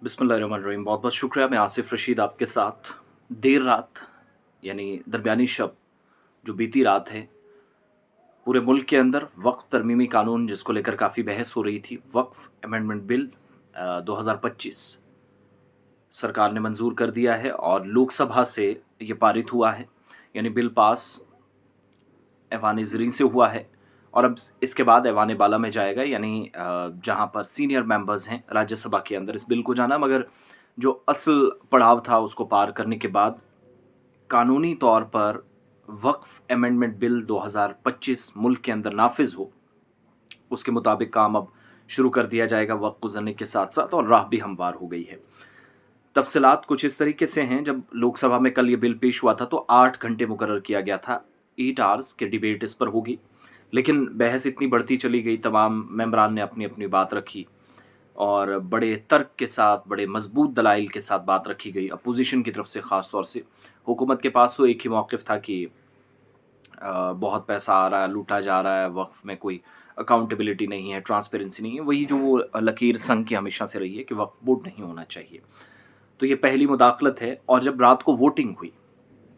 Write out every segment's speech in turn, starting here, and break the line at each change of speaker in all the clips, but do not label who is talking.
बिस्मिल्लाहिर्रहमानिर्रहीम। बहुत बहुत शुक्रिया। मैं आसिफ़ रशीद आपके साथ। देर रात यानी दरमियानी शब जो बीती रात है, पूरे मुल्क के अंदर वक्फ़ तरमीमी कानून जिसको लेकर काफ़ी बहस हो रही थी, वक्फ़ अमेंडमेंट बिल 2025 सरकार ने मंज़ूर कर दिया है और लोकसभा से ये पारित हुआ है। यानी बिल पास ऐवान ज़रीन से हुआ है और अब इसके बाद ऐवान बाला में जाएगा, यानी जहाँ पर सीनियर मेंबर्स हैं राज्यसभा के अंदर इस बिल को जाना। मगर जो असल पड़ाव था उसको पार करने के बाद कानूनी तौर पर वक्फ अमेंडमेंट बिल 2025 मुल्क के अंदर नाफिज हो, उसके मुताबिक काम अब शुरू कर दिया जाएगा वक्त गुजरने के साथ साथ, और राह भी हमवार हो गई है। तफसीलात कुछ इस तरीके से हैं। जब लोकसभा में कल ये बिल पेश हुआ था तो 8 घंटे मुकर्रर किया गया था, 8 आवर्स की डिबेट इस पर होगी। लेकिन बहस इतनी बढ़ती चली गई, तमाम मेंबरान ने अपनी अपनी बात रखी और बड़े तर्क के साथ, बड़े मजबूत दलाइल के साथ बात रखी गई अपोजिशन की तरफ से। ख़ास तौर से हुकूमत के पास तो एक ही मौक़िफ़ था कि बहुत पैसा आ रहा है, लूटा जा रहा है, वक्फ में कोई अकाउंटेबिलिटी नहीं है, ट्रांसपेरेंसी नहीं है। वही जो वो लकीर संघ की हमेशा से रही है कि वक्फ बोर्ड नहीं होना चाहिए। तो ये पहली मुदाखलत है। और जब रात को वोटिंग हुई,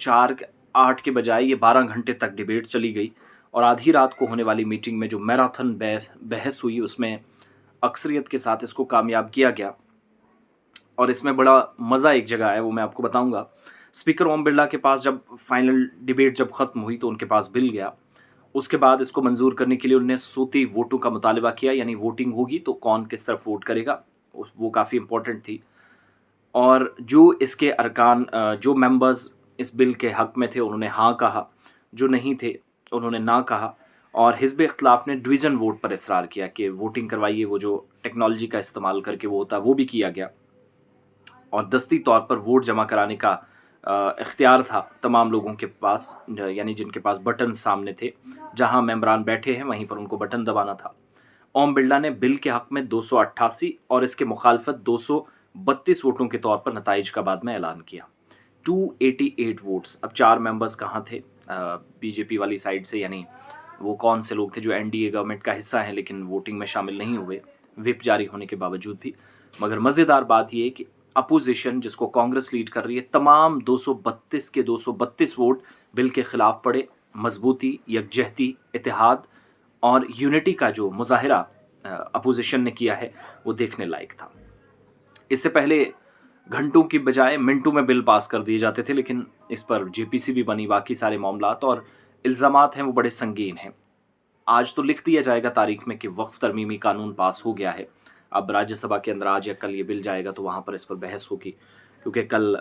8 के बजाय ये 12 घंटे तक डिबेट चली गई और आधी रात को होने वाली मीटिंग में जो मैराथन बहस हुई, उसमें अक्सरियत के साथ इसको कामयाब किया गया। और इसमें बड़ा मज़ा एक जगह है, वो मैं आपको बताऊंगा। स्पीकर ओम बिरला के पास जब फाइनल डिबेट जब ख़त्म हुई तो उनके पास बिल गया। उसके बाद इसको मंजूर करने के लिए उन्होंने सूती वोटों का मुतालबा किया, यानी वोटिंग होगी तो कौन किस तरफ वोट करेगा, वो काफ़ी इंपॉर्टेंट थी। और जो इसके अरकान, जो मेंबर्स इस बिल के हक़ में थे उन्होंने हाँ कहा, जो नहीं थे उन्होंने ना कहा। और हिज़्ब इख्तिलाफ़ ने डिवीज़न वोट पर इसरार किया कि वोटिंग करवाइए, वो जो टेक्नोलॉजी का इस्तेमाल करके वो होता है वो भी किया गया। और दस्ती तौर पर वोट जमा कराने का इख्तियार था तमाम लोगों के पास, यानी जिनके पास बटन सामने थे, जहां मेंबरान बैठे हैं वहीं पर उनको बटन दबाना था। ओम बिरला ने बिल के हक़ में 288 और इसके मुखालफत 232 वोटों के तौर पर नताइज का बाद में ऐलान किया। 288 वोट्स। अब 4 मेंबर्स कहाँ थे बीजेपी वाली साइड से, यानी वो कौन से लोग थे जो एनडीए गवर्नमेंट का हिस्सा हैं लेकिन वोटिंग में शामिल नहीं हुए, व्हिप जारी होने के बावजूद भी। मगर मज़ेदार बात ये है कि अपोजिशन जिसको कांग्रेस लीड कर रही है, तमाम 232 के 232 वोट बिल के खिलाफ पड़े। मजबूती, यकजहती, इतिहाद और यूनिटी का जो मुजाहिरा अपोजिशन ने किया है वो देखने लायक था। इससे पहले घंटों की बजाय मिनटों में बिल पास कर दिए जाते थे, लेकिन इस पर जेपीसी भी बनी, बाकी सारे मामलात और इल्ज़ामात हैं वो बड़े संगीन हैं। आज तो लिख दिया जाएगा तारीख में कि वक्फ तरमीमी कानून पास हो गया है। अब राज्यसभा के अंदर आज या कल ये बिल जाएगा तो वहाँ पर इस पर बहस होगी, क्योंकि कल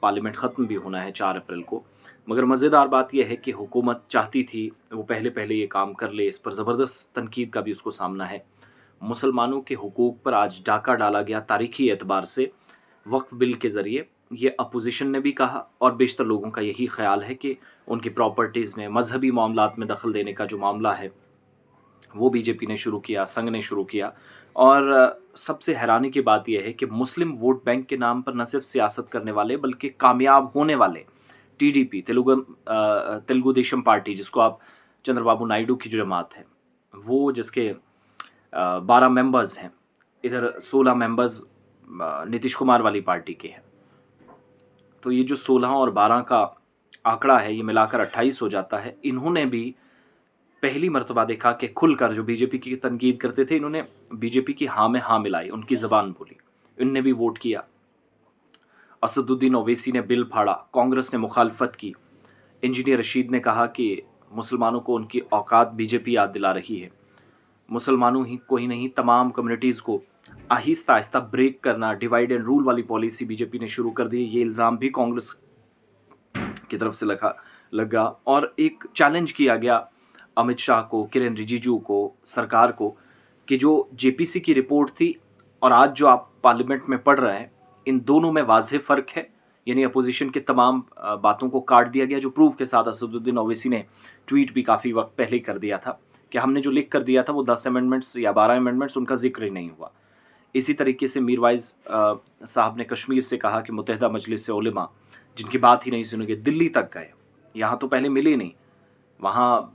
पार्लियामेंट ख़त्म भी होना है 4 अप्रैल को। मगर मज़ेदार बात यह है कि हुकूमत चाहती थी वो पहले पहले ये काम कर ले, इस पर ज़बरदस्त तनकीद का भी उसको सामना है। मुसलमानों के हुकूक पर आज डाका डाला गया तारीखी एतबार से वक्फ बिल के ज़रिए। ये अपोजिशन ने भी कहा और बेशतर लोगों का यही ख्याल है कि उनकी प्रॉपर्टीज़ में, मजहबी मामलात में दखल देने का जो मामला है वो बीजेपी ने शुरू किया, संघ ने शुरू किया। और सबसे हैरानी की बात यह है कि मुस्लिम वोट बैंक के नाम पर न सिर्फ सियासत करने वाले बल्कि कामयाब होने वाले टीडीपी, तेलुगु देशम पार्टी, जिसको आप चंद्रबाबू नायडू की जो जमात है, वो जिसके 12 मेंबर्स हैं, इधर 16 मेंबर्स नीतीश कुमार वाली पार्टी के हैं। तो ये जो 16 और 12 का आंकड़ा है ये मिलाकर 28 हो जाता है। इन्होंने भी पहली मर्तबा देखा कि खुलकर जो बीजेपी की तनकीद करते थे, इन्होंने बीजेपी की हाँ में हाँ मिलाई, उनकी ज़बान बोली, इनने भी वोट किया। असदुद्दीन ओवैसी ने बिल फाड़ा, कांग्रेस ने मुखालफत की। इंजीनियर रशीद ने कहा कि मुसलमानों को उनकी औकात बीजेपी याद दिला रही है। मुसलमानों ही को ही नहीं, तमाम कम्युनिटीज़ को आहिस्ता आहिस्ता ब्रेक करना, डिवाइड एंड रूल वाली पॉलिसी बीजेपी ने शुरू कर दी। ये इल्ज़ाम भी कांग्रेस की तरफ से लगा और एक चैलेंज किया गया अमित शाह को, किरेन रिजिजू को, सरकार को, कि जो जेपीसी की रिपोर्ट थी और आज जो आप पार्लियामेंट में पढ़ रहे हैं, इन दोनों में वाज़ेह फ़र्क है। यानी अपोजिशन के तमाम बातों को काट दिया गया, जो प्रूफ के साथ असदुद्दीन ओवैसी ने ट्वीट भी काफ़ी वक्त पहले कर दिया था कि हमने जो लिख कर दिया था वो 10 अमेंडमेंट्स या 12 अमेंडमेंट्स, उनका जिक्र ही नहीं हुआ। इसी तरीके से मीरवाइज़ साहब ने कश्मीर से कहा कि मुत्तहिदा मजलिस उलमा, जिनकी बात ही नहीं सुनेंगे, दिल्ली तक गए, यहाँ तो पहले मिले नहीं। वहाँ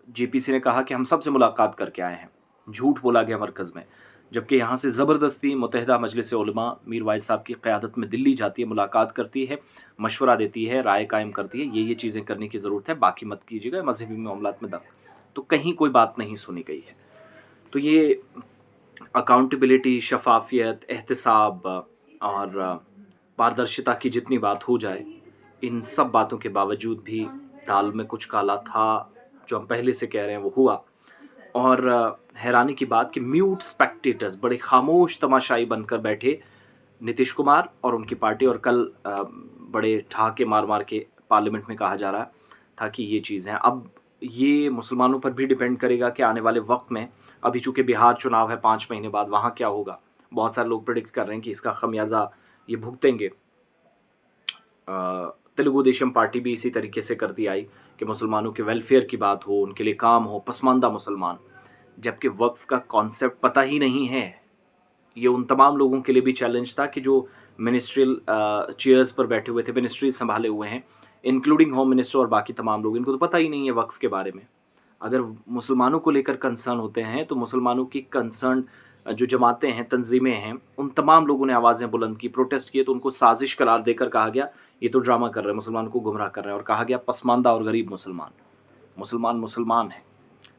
जेपीसी ने कहा कि हम सबसे मुलाकात करके आए हैं, झूठ बोला गया मरकज़ में। जबकि यहाँ से ज़बरदस्ती मुत्तहिदा मजलिस उलमा मीर वाइस साहब की क़यादत में दिल्ली जाती है, मुलाकात करती है, मशवरा देती है, राय कायम करती है, ये चीज़ें करने की ज़रूरत है, बाकी मत कीजिएगा मज़हबी मामलात में दख़ल। तो कहीं कोई बात नहीं सुनी गई है। तो ये अकाउंटेबिलिटी, शफ़ाफ़ियत, एहतिसाब और पारदर्शिता की जितनी बात हो जाए, इन सब बातों के बावजूद भी दाल में कुछ काला था, जो हम पहले से कह रहे हैं वो हुआ। और हैरानी की बात कि म्यूट स्पेक्टेटर्स, बड़े खामोश तमाशाई बनकर बैठे नीतीश कुमार और उनकी पार्टी, और कल बड़े ठहाके मार मार के पार्लियामेंट में कहा जा रहा था कि ये चीज़ है। अब ये मुसलमानों पर भी डिपेंड करेगा कि आने वाले वक्त में, अभी चूंकि बिहार चुनाव है 5 महीने बाद, वहाँ क्या होगा। बहुत सारे लोग प्रिडिक्ट कर रहे हैं कि इसका खमियाजा ये भुगतेंगे। तेलुगु देशम पार्टी भी इसी तरीके से करती आई कि मुसलमानों के वेलफेयर की बात हो, उनके लिए काम हो, पसमानदा मुसलमान, जबकि वक्फ का कॉन्सेप्ट पता ही नहीं है। ये उन तमाम लोगों के लिए भी चैलेंज था कि जो मिनिस्ट्रियल चेयर्स पर बैठे हुए थे, मिनिस्ट्रीज संभाले हुए हैं, इंक्लूडिंग होम मिनिस्टर और बाकी तमाम लोग, इनको तो पता ही नहीं है वक्फ के बारे में। अगर मुसलमानों को लेकर कंसर्न होते हैं तो मुसलमानों की कंसर्न जो जमातें हैं, तंजीमें हैं, उन तमाम लोगों ने आवाज़ें बुलंद की, प्रोटेस्ट किए, तो उनको साजिश करार देकर कहा गया ये तो ड्रामा कर रहे हैं, मुसलमानों को गुमराह कर रहे हैं, और कहा गया पसमानदा और गरीब मुसलमान, मुसलमान मुसलमान है।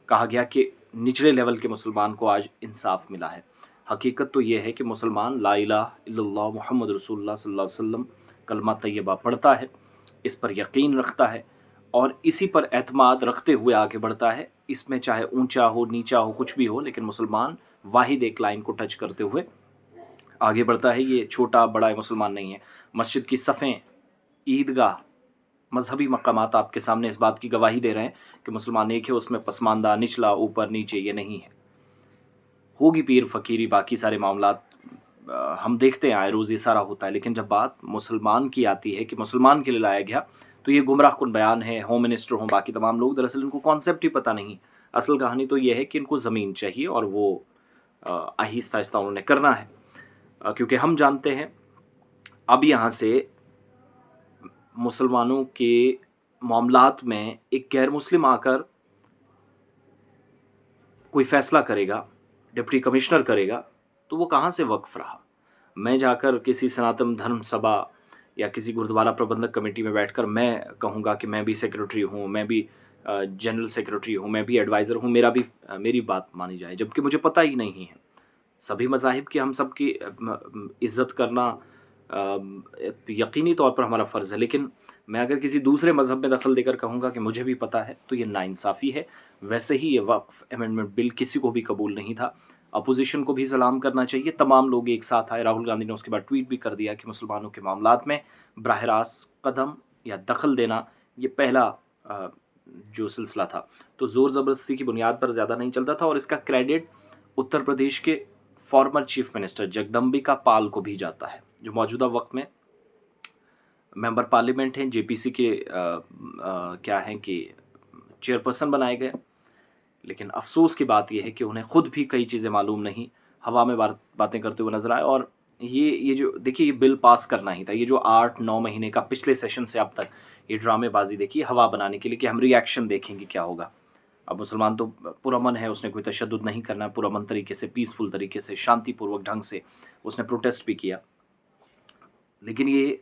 कहा गया कि निचले लेवल के मुसलमान को आज इंसाफ मिला है। हकीकत तो ये है कि मुसलमान ला इलाहा इल्लल्लाह मुहम्मद रसूलुल्लाह सल्लल्लाहु अलैहि वसल्लम कलमा तैयबा पढ़ता है, इस पर यकीन रखता है और इसी पर एतमाद रखते हुए आगे बढ़ता है। इसमें चाहे ऊंचा हो, नीचा हो, कुछ भी हो, लेकिन मुसलमान वाहिद एक लाइन को टच करते हुए आगे बढ़ता है। ये छोटा बड़ा मुसलमान नहीं है। मस्जिद की सफ़ें, ईदगाह, मजहबी मकामात आपके सामने इस बात की गवाही दे रहे हैं कि मुसलमान एक है, उसमें पसमानदा, निचला, ऊपर नीचे ये नहीं है। होगी पीर फकीरी, बाकी सारे मामलात हम देखते हैं, आए रोज़ ये सारा होता है, लेकिन जब बात मुसलमान की आती है कि मुसलमान के लिए लाया गया, तो ये गुमराह कुन बयान है। होम मिनिस्टर हों, बाकी तमाम लोग, दरअसल इनको कॉन्सेप्ट ही पता नहीं। असल कहानी तो ये है कि इनको ज़मीन चाहिए और वो आहिस्ता आहिस्ता उन्होंने करना है, क्योंकि हम जानते हैं अब यहाँ से मुसलमानों के मामलात में एक गैर मुस्लिम आकर कोई फ़ैसला करेगा, डिप्टी कमिश्नर करेगा, तो वो कहाँ से वक़्फ़ रहा। मैं जाकर किसी सनातन धर्म सभा या किसी गुरुद्वारा प्रबंधक कमेटी में बैठकर मैं कहूँगा कि मैं भी सेक्रेटरी हूँ, मैं भी जनरल सेक्रेटरी हूँ, मैं भी एडवाइज़र हूँ, मेरी बात मानी जाए, जबकि मुझे पता ही नहीं है। सभी मज़ाहिब की हम सब की इज़्ज़त करना यकीनी तौर पर हमारा फ़र्ज़ है, लेकिन मैं अगर किसी दूसरे मज़हब में दखल देकर कहूँगा कि मुझे भी पता है, तो ये नाइंसाफ़ी है। वैसे ही ये वक्फ़ अमेंडमेंट बिल किसी को भी कबूल नहीं था। अपोज़िशन को भी सलाम करना चाहिए। तमाम लोग एक साथ आए। राहुल गांधी ने उसके बाद ट्वीट भी कर दिया कि मुसलमानों के मामलात में बराह रास्त कदम या दखल देना ये पहला जो सिलसिला था, तो ज़ोर ज़बरदस्ती की बुनियाद पर ज़्यादा नहीं चलता था। और इसका क्रेडिट उत्तर प्रदेश के former chief minister Jagdambika Pal को भी जाता है, जो मौजूदा वक्त में मेंबर पार्लियामेंट हैं, जेपीसी के क्या हैं कि चेयरपर्सन बनाए गए। लेकिन अफसोस की बात यह है कि उन्हें खुद भी कई चीज़ें मालूम नहीं, हवा में बातें करते हुए नजर आए। और ये जो देखिए, ये बिल पास करना ही था। ये जो 8-9 महीने का पिछले सेशन से अब तक ये ड्रामेबाजी देखी, हवा बनाने के लिए कि हम रिएक्शन देखेंगे क्या होगा। अब मुसलमान तो पुरअमन है, उसने कोई तशद्दुद नहीं करना, पुरअमन तरीके से, पीसफुल तरीके से, शांतिपूर्वक ढंग से उसने प्रोटेस्ट भी किया। लेकिन ये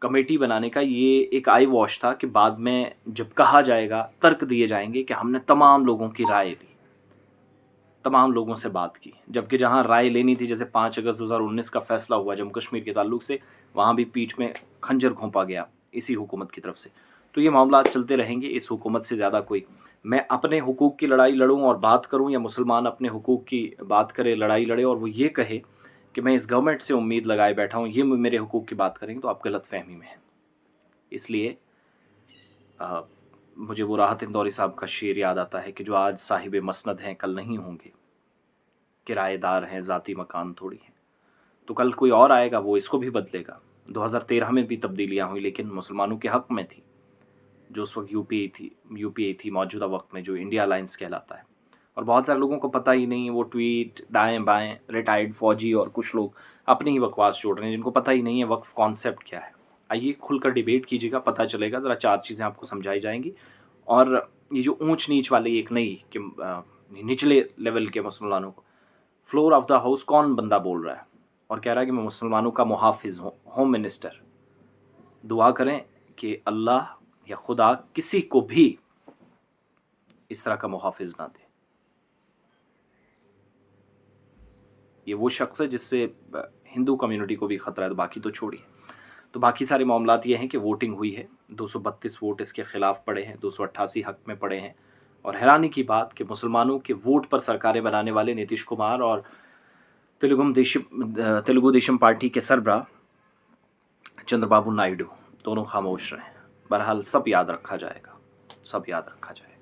कमेटी बनाने का ये एक आई वॉश था कि बाद में जब कहा जाएगा, तर्क दिए जाएंगे कि हमने तमाम लोगों की राय ली, तमाम लोगों से बात की, जबकि जहां राय लेनी थी, जैसे 5 अगस्त 2019 का फैसला हुआ जम्मू कश्मीर के ताल्लुक से, वहां भी पीठ में खंजर घोंपा गया इसी हुकूमत की तरफ से। तो ये मामला चलते रहेंगे। इस हुकूमत से ज़्यादा कोई, मैं अपने हुकूक की लड़ाई लड़ूं और बात करूं, या मुसलमान अपने हुकूक की बात करे, लड़ाई लड़े, और वो ये कहे कि मैं इस गवर्नमेंट से उम्मीद लगाए बैठा हूं, ये मेरे हुकूक की बात करेंगे, तो आप गलत फहमी में हैं। इसलिए मुझे वो राहत इंदौरी साहब का शेर याद आता है कि जो आज साहिब मसनद हैं, कल नहीं होंगे, किराएदार हैं, ज़ाती मकान थोड़ी हैं। तो कल कोई और आएगा, वो इसको भी बदलेगा। 2013 में भी तब्दीलियाँ हुई, लेकिन मुसलमानों के हक़ में थी, जो उस वक्त यूपीए थी मौजूदा वक्त में, जो इंडिया अलायंस कहलाता है। और बहुत सारे लोगों को पता ही नहीं है। वो ट्वीट दाएँ बाएँ, रिटायर्ड फ़ौजी और कुछ लोग अपनी ही बकवास जोड़ रहे हैं, जिनको पता ही नहीं है वक्फ कॉन्सेप्ट क्या है। आइए खुलकर डिबेट कीजिएगा, पता चलेगा। ज़रा 4 चीज़ें आपको समझाई जाएंगी। और ये जो ऊंच नीच वाली एक नई कि निचले लेवल के मुसलमानों को, फ्लोर ऑफ द हाउस कौन बंदा बोल रहा है और कह रहा है कि मैं मुसलमानों का मुहाफिज हूँ, होम मिनिस्टर। दुआ करें कि अल्लाह या खुदा किसी को भी इस तरह का मुहाफिज ना दे। ये वो शख्स है जिससे हिंदू कम्युनिटी को भी खतरा है, तो बाकी तो छोड़िए। तो बाकी सारे मामलात ये हैं कि वोटिंग हुई है, 232 वोट इसके खिलाफ पड़े हैं, 288 हक में पड़े हैं। और हैरानी की बात कि मुसलमानों के वोट पर सरकारें बनाने वाले नीतीश कुमार और तेलुगु देशम पार्टी के सरबराह चंद्रबाबू नायडू दोनों खामोश रहे। बहरहाल सब याद रखा जाएगा, सब याद रखा जाएगा।